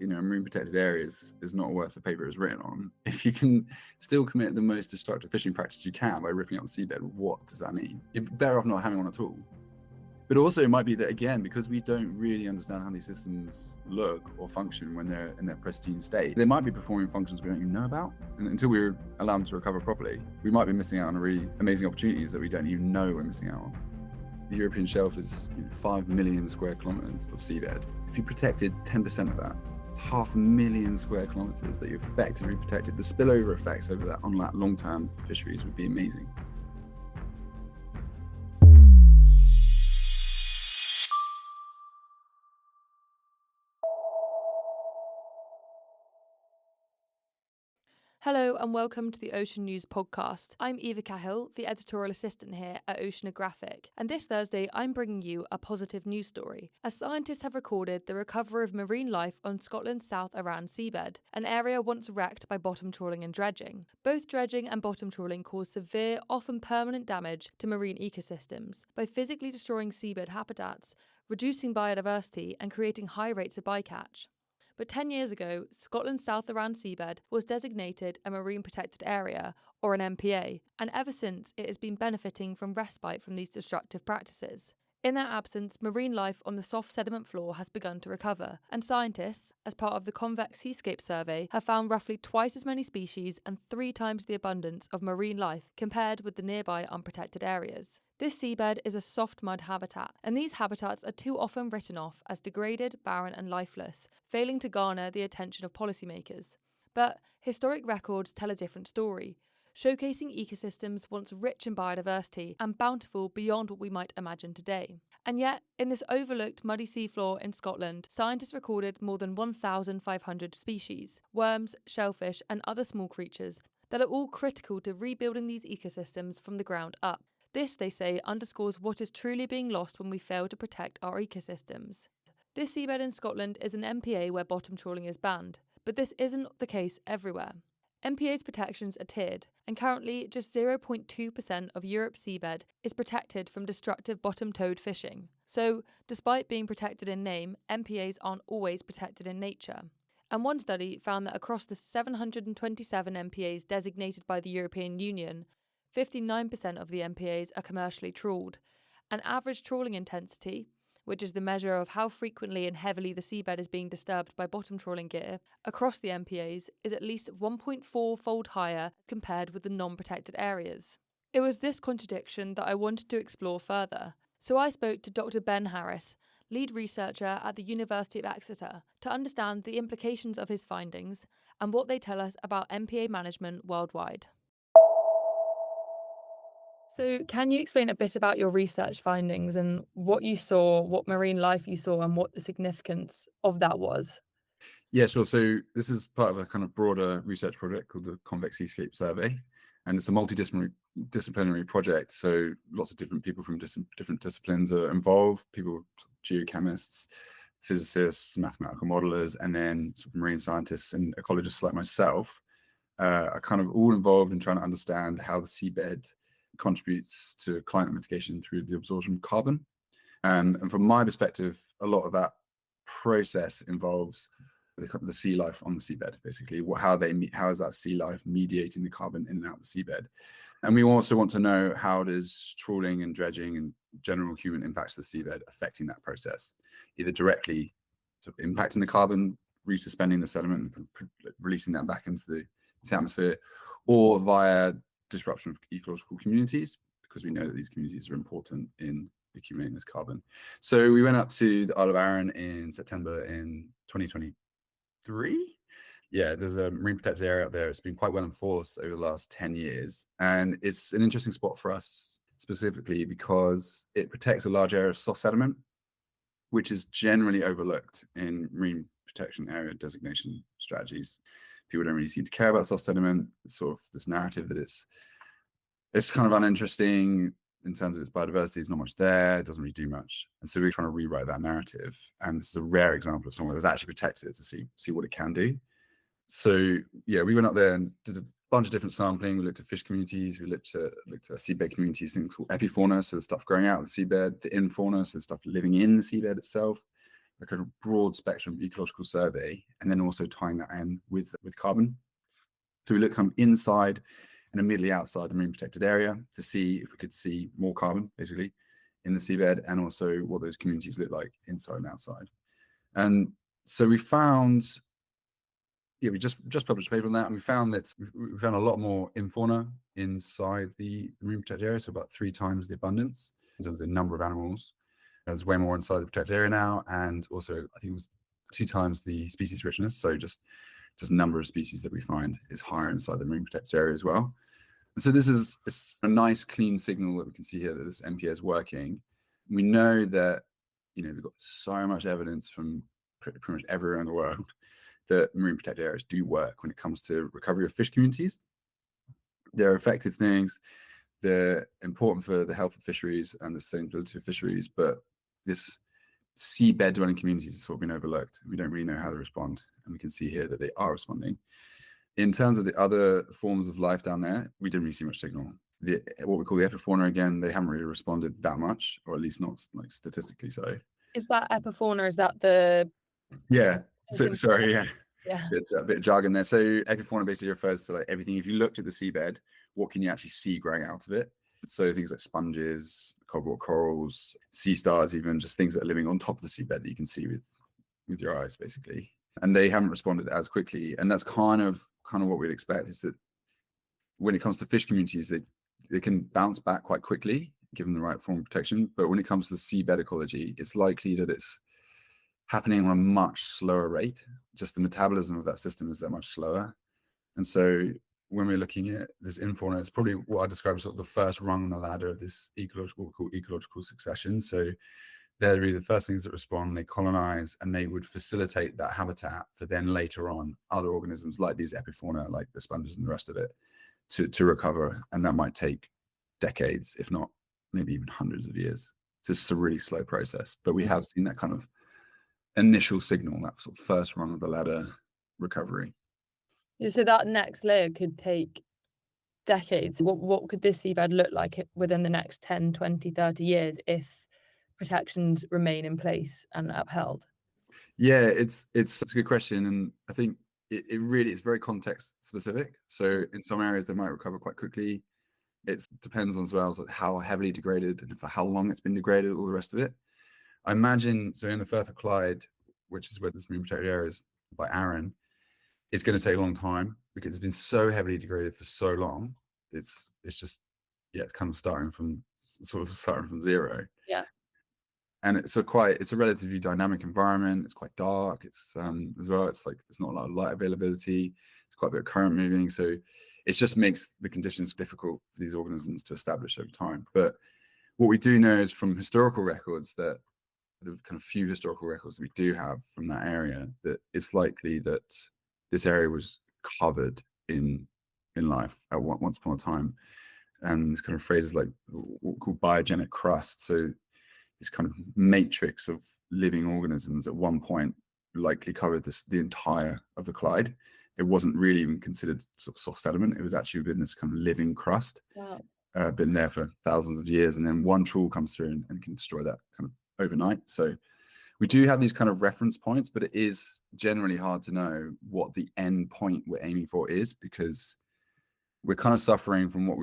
A marine protected area is not worth the paper it's written on. If you can still commit the most destructive fishing practice you can by ripping up the seabed, what does that mean? You're better off not having one at all. But also it might be that, again, because we don't really understand how these systems look or function when they're in their pristine state, they might be performing functions we don't even know about. And until we're allowed them to recover properly, we might be missing out on really amazing opportunities that we don't even know we're missing out on. The European shelf is 5 million square kilometers of seabed. If you protected 10% of that, it's 500,000 square kilometers that you effectively protected. The spillover effects over that on that long-term fisheries would be amazing. Hello and welcome to the Ocean News podcast. I'm Eva Cahill, the editorial assistant here at Oceanographic, and this Thursday I'm bringing you a positive news story, as scientists have recorded the recovery of marine life on Scotland's South Arran seabed, an area once wrecked by bottom trawling and dredging. Both dredging and bottom trawling cause severe, often permanent damage to marine ecosystems by physically destroying seabed habitats, reducing biodiversity and creating high rates of bycatch. But 10 years ago, Scotland's South Arran seabed was designated a Marine Protected Area, or an MPA, and ever since it has been benefiting from respite from these destructive practices. In their absence, marine life on the soft sediment floor has begun to recover, and scientists, as part of the Convex Seascape Survey, have found roughly twice as many species and 3 times the abundance of marine life compared with the nearby unprotected areas. This seabed is a soft mud habitat, and these habitats are too often written off as degraded, barren and lifeless, failing to garner the attention of policymakers. But historic records tell a different story, showcasing ecosystems once rich in biodiversity and bountiful beyond what we might imagine today. And yet, in this overlooked muddy seafloor in Scotland, scientists recorded more than 1,500 species, worms, shellfish and other small creatures that are all critical to rebuilding these ecosystems from the ground up. This, they say, underscores what is truly being lost when we fail to protect our ecosystems. This seabed in Scotland is an MPA where bottom trawling is banned, but this isn't the case everywhere. MPA's protections are tiered, and currently just 0.2% of Europe's seabed is protected from destructive bottom-towed fishing. So, despite being protected in name, MPAs aren't always protected in nature. And one study found that across the 727 MPAs designated by the European Union, 59% of the MPAs are commercially trawled, and average trawling intensity, which is the measure of how frequently and heavily the seabed is being disturbed by bottom trawling gear, across the MPAs is at least 1.4-fold higher compared with the non-protected areas. It was this contradiction that I wanted to explore further, so I spoke to Dr. Ben Harris, lead researcher at the University of Exeter, to understand the implications of his findings and what they tell us about MPA management worldwide. So can you explain a bit about your research findings and what you saw, what marine life you saw, and what the significance of that was? Yeah, sure. So this is part of a kind of broader research project called the Convex Seascape Survey, and it's a multidisciplinary project. So lots of different people from different disciplines are involved, people, geochemists, physicists, mathematical modelers, and then sort of marine scientists and ecologists like myself are kind of all involved in trying to understand how the seabed contributes to climate mitigation through the absorption of carbon. And from my perspective, a lot of that process involves the sea life on the seabed, basically. How is that sea life mediating the carbon in and out of the seabed? And we also want to know, how does trawling and dredging and general human impacts to the seabed affecting that process, either directly sort of impacting the carbon, resuspending the sediment and releasing that back into the atmosphere, or via disruption of ecological communities, because we know that these communities are important in accumulating this carbon. So we went up to the Isle of Arran in September in 2023. Yeah, there's a marine protected area up there. It's been quite well enforced over the last 10 years. And it's an interesting spot for us specifically because it protects a large area of soft sediment, which is generally overlooked in marine protection area designation strategies. People don't really seem to care about soft sediment. It's sort of this narrative that it's kind of uninteresting in terms of its biodiversity. It's not much there. It doesn't really do much. And so we're trying to rewrite that narrative. And this is a rare example of somewhere that's actually protected it to see what it can do. So yeah, we went up there and did a bunch of different sampling. We looked at fish communities. We looked at seabed communities, things called epifauna, so the stuff growing out of the seabed, the infauna, so the stuff living in the seabed itself. a kind of broad spectrum ecological survey, and then also tying that in with carbon. So we looked kind of inside and immediately outside the marine protected area to see if we could see more carbon, basically, in the seabed, and also what those communities look like inside and outside. And so we found, we just published a paper on that, and we found a lot more infauna inside the marine protected area, so about 3 times the abundance in terms of the number of animals. There's way more inside the protected area now, and also I think it was 2 times the species richness. So just number of species that we find is higher inside the marine protected area as well. And so it's a nice clean signal that we can see here that this MPA is working. We know that, we've got so much evidence from pretty much everywhere in the world that marine protected areas do work when it comes to recovery of fish communities. They're effective things. They're important for the health of fisheries and the sustainability of fisheries, but this seabed dwelling communities is sort of been overlooked. We don't really know how to respond, and we can see here that they are responding. In terms of the other forms of life down there, we didn't really see much signal. What we call the epifauna, again, they haven't really responded that much, or at least not like statistically so. Is that epifauna? Is that the... Yeah. So, sorry, yeah. Yeah. A bit of jargon there. So epifauna basically refers to like everything. If you looked at the seabed, what can you actually see growing out of it? So things like sponges, cobweb corals, sea stars, even just things that are living on top of the seabed that you can see with your eyes, basically. And they haven't responded as quickly. And that's kind of what we'd expect, is that when it comes to fish communities, they can bounce back quite quickly, given the right form of protection. But when it comes to seabed ecology, it's likely that it's happening on a much slower rate. Just the metabolism of that system is that much slower. And so when we're looking at this infauna, it's probably what I describe as sort of the first rung on the ladder of this ecological succession. So they're really the first things that respond, they colonize, and they would facilitate that habitat for then later on other organisms like these epifauna, like the sponges and the rest of it, to recover. And that might take decades, if not maybe even hundreds of years. So it's a really slow process, but we have seen that kind of initial signal, that sort of first rung of the ladder recovery. So that next layer could take decades. What could this seabed look like within the next 10, 20, 30 years if protections remain in place and upheld? Yeah, it's a good question. And I think it really is very context specific. So in some areas they might recover quite quickly. It depends on as well as how heavily degraded and for how long it's been degraded, all the rest of it. I imagine, so in the Firth of Clyde, which is where this marine protected area is by Arran, it's going to take a long time because it's been so heavily degraded for so long. It's just, it's kind of starting from zero. Yeah. And it's a relatively dynamic environment. It's quite dark. It's as well, it's like there's not a lot of light availability. It's quite a bit of current moving. So it just makes the conditions difficult for these organisms to establish over time. But what we do know is from historical records, that the kind of few historical records that we do have from that area, that it's likely that this area was covered in life at once upon a time. And this kind of phrases like what we call biogenic crust. So this kind of matrix of living organisms at one point likely covered the entire of the Clyde. It wasn't really even considered sort of soft sediment. It was actually been this kind of living crust. Wow. Been there for thousands of years, and then one trawl comes through and can destroy that kind of overnight. So we do have these kind of reference points, but it is generally hard to know what the end point we're aiming for is, because we're kind of suffering from what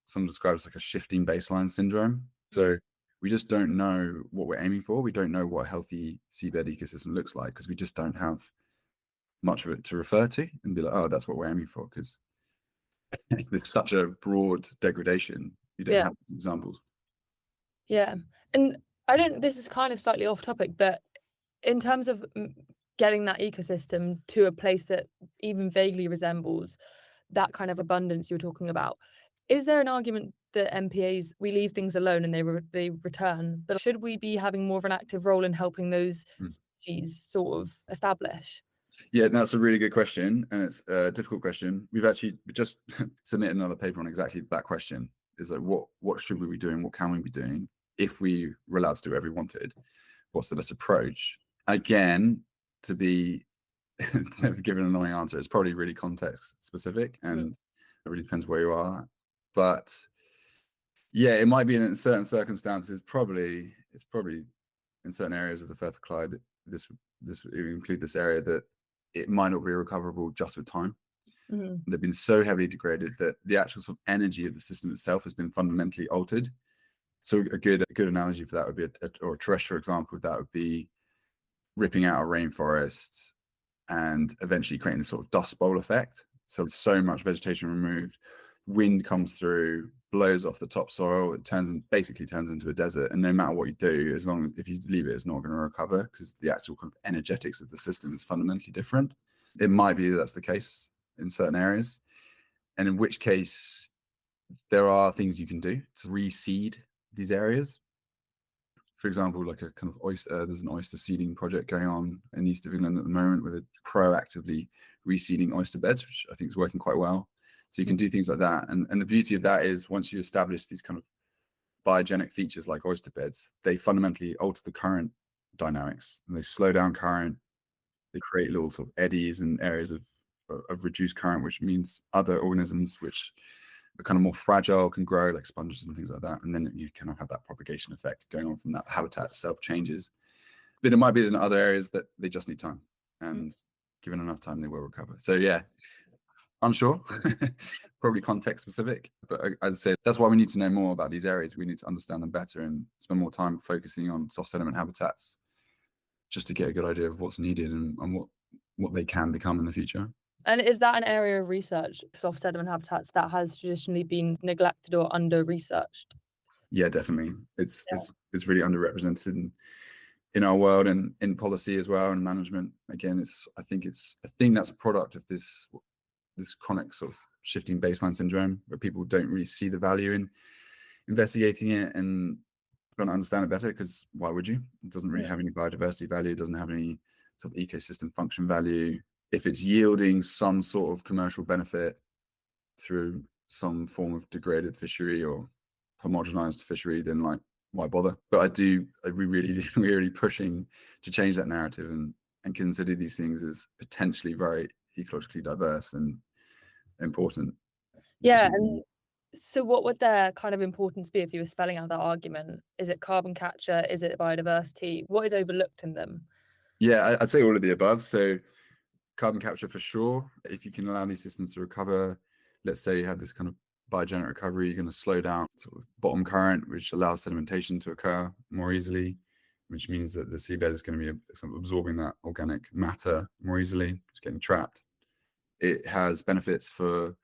some describe as like a shifting baseline syndrome. So we just don't know what we're aiming for. We don't know what a healthy seabed ecosystem looks like, because we just don't have much of it to refer to and be like, oh, that's what we're aiming for, because there's such a broad degradation. You don't have examples. Yeah. And this is kind of slightly off topic, but in terms of getting that ecosystem to a place that even vaguely resembles that kind of abundance you were talking about, is there an argument that MPAs, we leave things alone and they return, but should we be having more of an active role in helping those species sort of establish? Yeah, that's a really good question, and it's a difficult question. We've actually just submitted another paper on exactly that question. Is like, what should we be doing? What can we be doing? If we were allowed to do whatever we wanted, what's the best approach? Again, to be given an annoying answer, it's probably really context specific, and it really depends where you are. But yeah, it might be in certain circumstances, it's probably in certain areas of the Firth of Clyde, this it would include this area that it might not be recoverable just with time. They've been so heavily degraded that the actual sort of energy of the system itself has been fundamentally altered. So a good analogy for that would be or a terrestrial example of that would be ripping out a rainforest and eventually creating this sort of dust bowl effect. So much vegetation removed, wind comes through, blows off the topsoil, it basically turns into a desert. And no matter what you do, as long as if you leave it, it's not going to recover because the actual kind of energetics of the system is fundamentally different. It might be that's the case in certain areas, and in which case there are things you can do to reseed these areas. For example, like a kind of there's an oyster seeding project going on in the east of England at the moment where they're proactively reseeding oyster beds, which I think is working quite well. So you can do things like that. And the beauty of that is once you establish these kind of biogenic features like oyster beds, they fundamentally alter the current dynamics and they slow down current. They create little sort of eddies and areas of reduced current, which means other organisms which are kind of more fragile can grow, like sponges and things like that. And then you kind of have that propagation effect going on from that. The habitat itself changes. But it might be in other areas that they just need time, and given enough time, they will recover. So yeah, unsure, probably context specific, but I'd say that's why we need to know more about these areas. We need to understand them better and spend more time focusing on soft sediment habitats just to get a good idea of what's needed and what they can become in the future. And is that an area of research, soft sediment habitats, that has traditionally been neglected or under-researched? Yeah, definitely. It's really underrepresented in our world and in policy as well and management. Again, I think it's a thing that's a product of this chronic sort of shifting baseline syndrome where people don't really see the value in investigating it and trying to understand it better, because why would you? It doesn't really have any biodiversity value. It doesn't have any sort of ecosystem function value. If it's yielding some sort of commercial benefit through some form of degraded fishery or homogenized fishery, then like why bother? But we're really pushing to change that narrative and consider these things as potentially very ecologically diverse and important. Yeah, and so what would their kind of importance be if you were spelling out that argument? Is it carbon capture? Is it biodiversity? What is overlooked in them? Yeah, I'd say all of the above. So carbon capture for sure. If you can allow these systems to recover, let's say you have this kind of biogenic recovery, you're going to slow down sort of bottom current, which allows sedimentation to occur more easily, which means that the seabed is going to be sort of absorbing that organic matter more easily. It's getting trapped. It has benefits for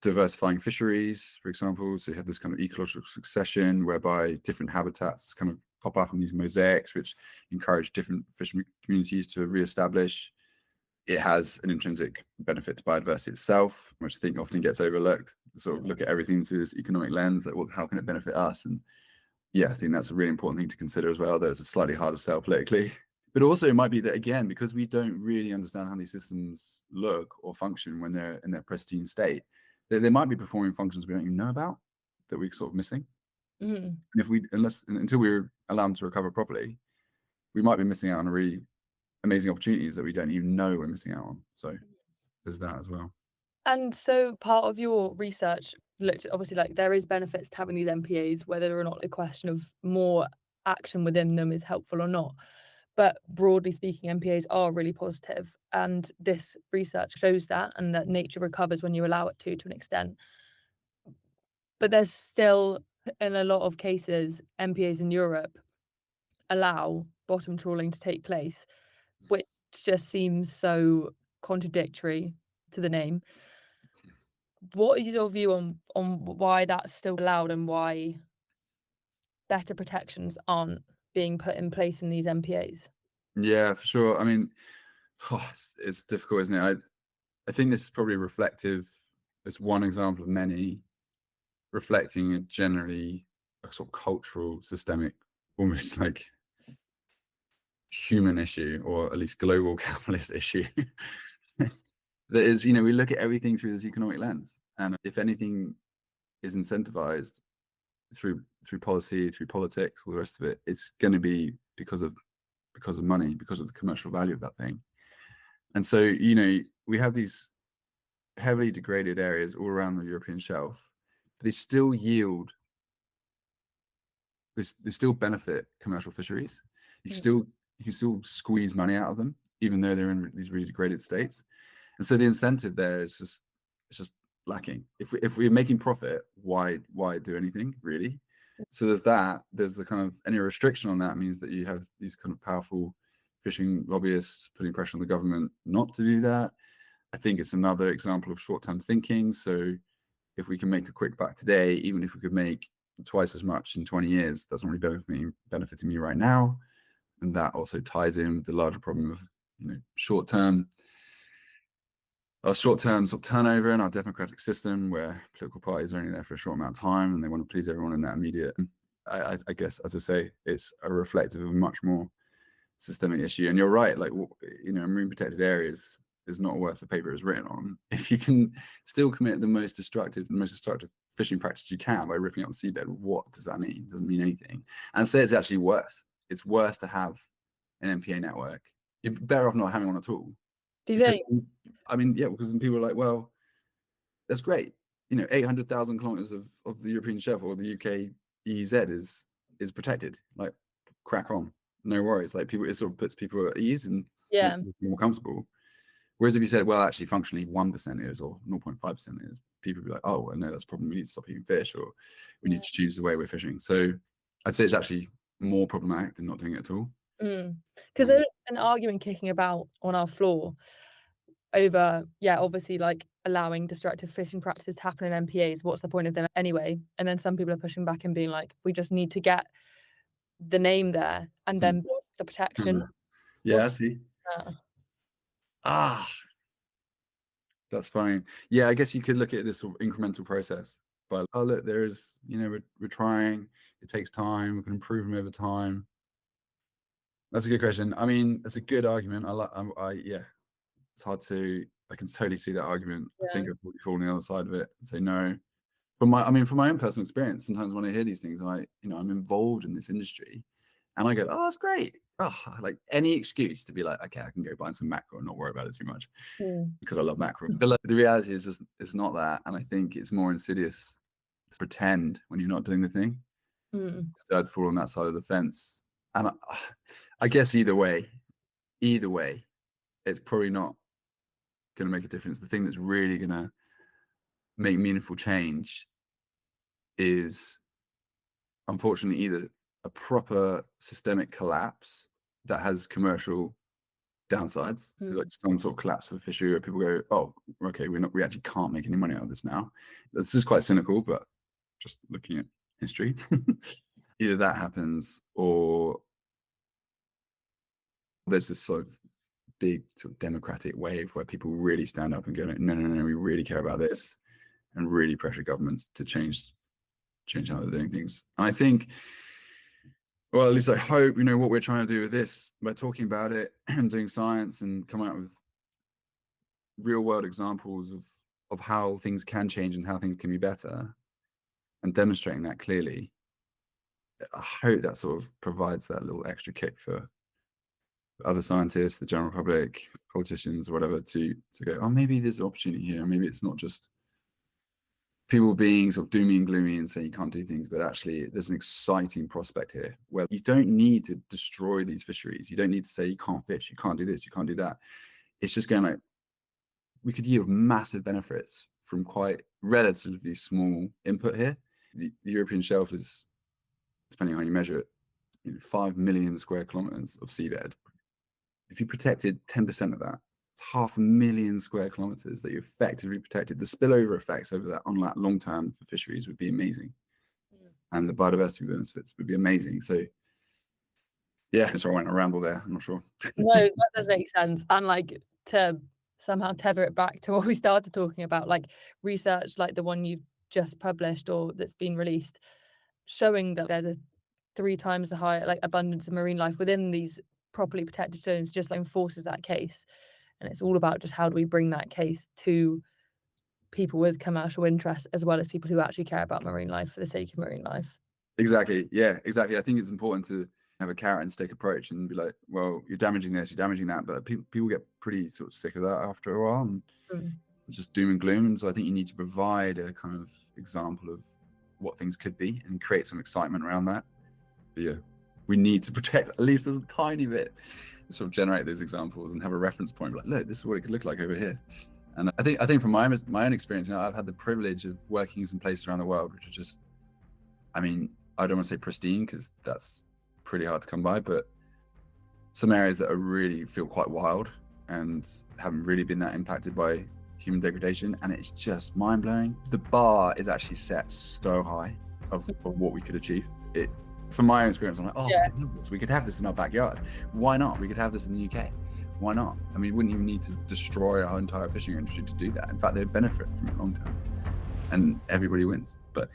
diversifying fisheries, for example. So you have this kind of ecological succession whereby different habitats kind of pop up in these mosaics, which encourage different fishery communities to reestablish. It has an intrinsic benefit to biodiversity itself, which I think often gets overlooked. Sort of look at everything through this economic lens, like, well, how can it benefit us? And yeah, I think that's a really important thing to consider as well, though it's a slightly harder sell politically. But also it might be that, again, because we don't really understand how these systems look or function when they're in their pristine state, they might be performing functions we don't even know about that we're sort of missing. And until we're allowed to recover properly, we might be missing out on a really amazing opportunities that we don't even know we're missing out on. So there's that as well. And so part of your research looked at, obviously, like there is benefits to having these MPAs, whether or not the question of more action within them is helpful or not. But broadly speaking, MPAs are really positive, and this research shows that, and that nature recovers when you allow it to an extent. But there's still, in a lot of cases, MPAs in Europe allow bottom trawling to take place, which just seems so contradictory to the name. What is your view on why that's still allowed and why better protections aren't being put in place in these MPAs? Yeah, for sure. I mean, it's difficult, isn't it? I think this is probably reflective. It's one example of many reflecting a generally a sort of cultural, systemic, almost like human issue, or at least global capitalist issue. That is, we look at everything through this economic lens, and if anything is incentivized through policy, through politics, all the rest of it, it's going to be because of money, because of the commercial value of that thing. And so, we have these heavily degraded areas all around the European shelf. They still yield, they still benefit commercial fisheries. You can still squeeze money out of them, even though they're in these really degraded states. And so the incentive there is just lacking. If we're making profit, why do anything really? So there's that. There's the kind of any restriction on that means that you have these kind of powerful fishing lobbyists putting pressure on the government not to do that. I think it's another example of short-term thinking. So if we can make a quick buck today, even if we could make twice as much in 20 years, that's not really benefiting me right now. And that also ties in with the larger problem of short-term sort of turnover in our democratic system, where political parties are only there for a short amount of time and they want to please everyone in that immediate. I guess, as I say, it's a reflective of a much more systemic issue. And you're right, like, marine protected areas is not worth the paper it's written on. If you can still commit the most destructive fishing practice you can by ripping up the seabed, what does that mean? It doesn't mean anything. And say it's actually worse. It's worse to have an MPA network. You're better off not having one at all. Do you think? I mean, yeah, because then people are like, well, that's great. 800,000 kilometers of the European shelf or the UK EEZ is protected. Like, crack on, no worries. Like, it sort of puts people at ease and makes people more comfortable. Whereas if you said, well, actually, functionally 1% is or 0.5% is, people would be like, oh, well, no, that's a problem. We need to stop eating fish, or we need to choose the way we're fishing. So I'd say it's actually more problematic than not doing it at all. Because there's an argument kicking about on our floor over, obviously, like, allowing destructive fishing practices to happen in MPAs. What's the point of them anyway? And then some people are pushing back and being like, we just need to get the name there and then build the protection. Yeah, I see. That's funny. Yeah, I guess you could look at this sort of incremental process. But look, there's, we're trying. It takes time. We can improve them over time. That's a good question. I mean, it's a good argument. It's hard to. I can totally see that argument. I think I'd probably fall on the other side of it and say no. From my own personal experience, sometimes when I hear these things, I'm involved in this industry, and I go, oh, that's great. Oh, like any excuse to be like, okay, I can go buy some mackerel and not worry about it too much because I love mackerel. But the reality is just it's not that, and I think it's more insidious to pretend when you're not doing the thing. So I'd fall on that side of the fence, and I guess either way, it's probably not going to make a difference. The thing that's really going to make meaningful change is, unfortunately, either a proper systemic collapse that has commercial downsides, so like some sort of collapse of a fishery where people go, oh, okay, we actually can't make any money out of this now. This is quite cynical, but just looking at history, either that happens or there's this sort of big sort of democratic wave where people really stand up and go, no, we really care about this, and really pressure governments to change how they're doing things. And I think, well, at least I hope, what we're trying to do with this, by talking about it and doing science and coming out with real world examples of how things can change and how things can be better, and demonstrating that clearly, I hope that sort of provides that little extra kick for other scientists, the general public, politicians, or whatever, to go, oh, maybe there's an opportunity here. Maybe it's not just people being sort of doomy and gloomy and saying you can't do things, but actually there's an exciting prospect here where you don't need to destroy these fisheries. You don't need to say you can't fish, you can't do this, you can't do that. It's just going like, we could yield massive benefits from quite relatively small input here. The European shelf is, depending on how you measure it, 5 million square kilometers of seabed. If you protected 10% of that, it's 500,000 square kilometers that you effectively protected. The spillover effects over that on that long term for fisheries would be amazing, and the biodiversity benefits would be amazing. So, yeah, sorry, I went a ramble there. I'm not sure. No, that does make sense. And like, to somehow tether it back to what we started talking about, like research like the one you've just published or that's been released, showing that there's a 3 times the higher like abundance of marine life within these properly protected zones, just like enforces that case. And it's all about just how do we bring that case to people with commercial interests as well as people who actually care about marine life for the sake of marine life. Exactly. Yeah, exactly. I think it's important to have a carrot and stick approach and be like, well, you're damaging this, you're damaging that, but people get pretty sort of sick of that after a while, and it's just doom and gloom. And so I think you need to provide a kind of example of what things could be and create some excitement around that. But yeah, we need to protect at least a tiny bit, sort of generate those examples and have a reference point. Like, look, this is what it could look like over here. And I think from my own experience, I've had the privilege of working in some places around the world which are just, I mean, I don't want to say pristine because that's pretty hard to come by, but some areas that are really feel quite wild and haven't really been that impacted by human degradation, and it's just mind-blowing. The bar is actually set so high of what we could achieve. From my own experience, I'm like, oh, yeah, we could have this in our backyard. Why not? We could have this in the UK. Why not? I mean, we wouldn't even need to destroy our entire fishing industry to do that. In fact, they'd benefit from it long term, and everybody wins. But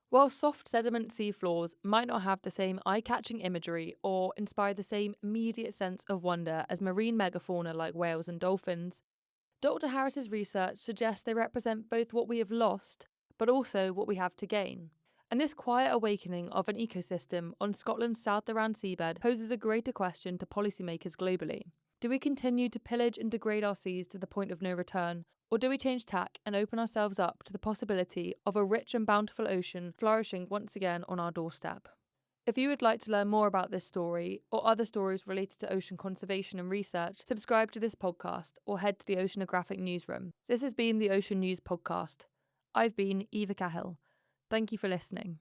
While soft sediment seafloors might not have the same eye-catching imagery or inspire the same immediate sense of wonder as marine megafauna like whales and dolphins, Dr. Harris's research suggests they represent both what we have lost, but also what we have to gain. And this quiet awakening of an ecosystem on Scotland's South Aran seabed poses a greater question to policymakers globally. Do we continue to pillage and degrade our seas to the point of no return, or do we change tack and open ourselves up to the possibility of a rich and bountiful ocean flourishing once again on our doorstep? If you would like to learn more about this story or other stories related to ocean conservation and research, subscribe to this podcast or head to the Oceanographic newsroom. This has been the Ocean News Podcast. I've been Eva Cahill. Thank you for listening.